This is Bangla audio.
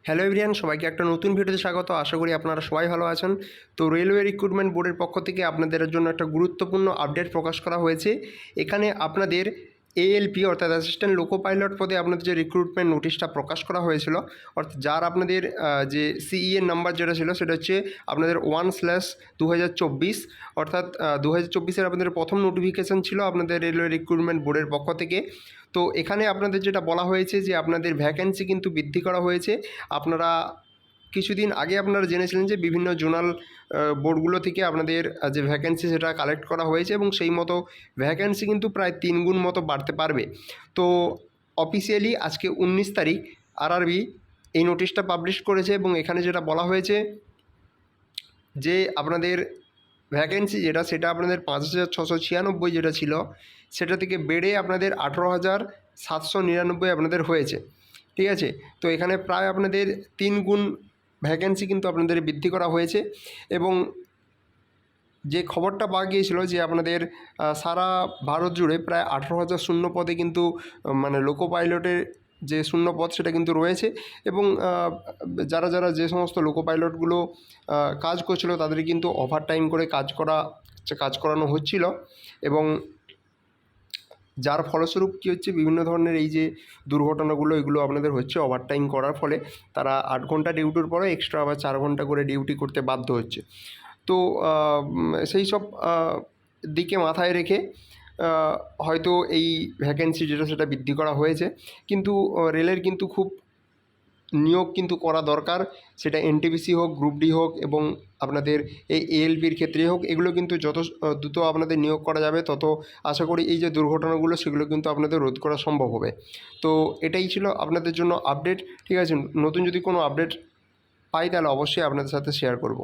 হ্যালো এভরিয়ান, সবাইকে একটা নতুন ভিডিওতে স্বাগত। আশা করি আপনারা সবাই ভালো আছেন। তো রেলওয়ে রিক্রুটমেন্ট বোর্ডের পক্ষ থেকে আপনাদের জন্য একটা গুরুত্বপূর্ণ আপডেট প্রকাশ করা হয়েছে। এখানে আপনাদের এএলপি অর্থাৎ অ্যাসিস্ট্যান্ট লোকো পাইলট পদে আপনাদের যে রিক্রুটমেন্ট নোটিশটা প্রকাশ করা হয়েছিল, অর্থাৎ যার আপনাদের যে সিইএর নাম্বার যেটা ছিল সেটা হচ্ছে আপনাদের 1/2024, অর্থাৎ 2024-এর আপনাদের প্রথম নোটিফিকেশান ছিল আপনাদের রেলওয়ে রিক্রুটমেন্ট বোর্ডের পক্ষ থেকে। তো এখানে আপনাদের যেটা বলা হয়েছে যে আপনাদের ভ্যাকেন্সি কিন্তু বৃদ্ধি করা হয়েছে। আপনারা কিছুদিন আগে আপনারা জেনেছিলেন যে বিভিন্ন জোনাল বোর্ডগুলো থেকে আপনাদের যে ভ্যাকেন্সি সেটা কালেক্ট করা হয়েছে এবং সেই মতো ভ্যাকেন্সি কিন্তু প্রায় 3 গুণ মতো বাড়তে পারবে। তো অফিসিয়ালি আজকে 19 তারিখ আরআরবি এই নোটিশটা পাবলিশ করেছে এবং এখানে যেটা বলা হয়েছে যে আপনাদের ভ্যাকেন্সি যেটা সেটা আপনাদের 5,696 যেটা ছিল সেটা থেকে বেড়ে আপনাদের 18,799 আপনাদের হয়েছে। ঠিক আছে, তো এখানে প্রায় আপনাদের 3 গুণ ভ্যাকেন্সি কিন্তু আপনাদের বৃদ্ধি করা হয়েছে। এবং যে খবরটা পাওয়া গিয়েছিল যে আপনাদের সারা ভারত জুড়ে প্রায় 18,000 শূন্য পদে কিন্তু মানে লোকো পাইলটের যে শূন্য পদ সেটা কিন্তু রয়েছে। এবং যারা যারা যে সমস্ত লোকো পাইলটগুলো কাজ করছিল তাদের কিন্তু ওভারটাইম করে কাজ করানো হচ্ছিল। এবং যার ফলস্বরূপ কী হচ্ছে, বিভিন্ন ধরনের এই যে দুর্ঘটনাগুলো এগুলো আপনাদের হচ্ছে ওভারটাইম করার ফলে। তারা 8 ঘন্টা ডিউটির পরে এক্সট্রা আবার 4 ঘন্টা করে ডিউটি করতে বাধ্য হচ্ছে। তো সেই সব দিকে মাথায় রেখে হয়তো এই ভ্যাকেন্সি যেটা সেটা বৃদ্ধি করা হয়েছে। কিন্তু রেলের কিন্তু খুব নিয়োগ কিন্তু করা দরকার, সেটা এনটিপিসি হোক, গ্রুপ ডি হোক এবং আপনাদের এই এএলপির ক্ষেত্রে হোক। এগুলো কিন্তু যত দ্রুত আপনাদের নিয়োগ করা যাবে তত আশা করি এই যে দুর্ঘটনাগুলো সেগুলো কিন্তু আপনাদের রোধ করা সম্ভব হবে। তো এটাই ছিল আপনাদের জন্য আপডেট। ঠিক আছে, নতুন যদি কোনো আপডেট পাই তাহলে অবশ্যই আপনাদের সাথে শেয়ার করব।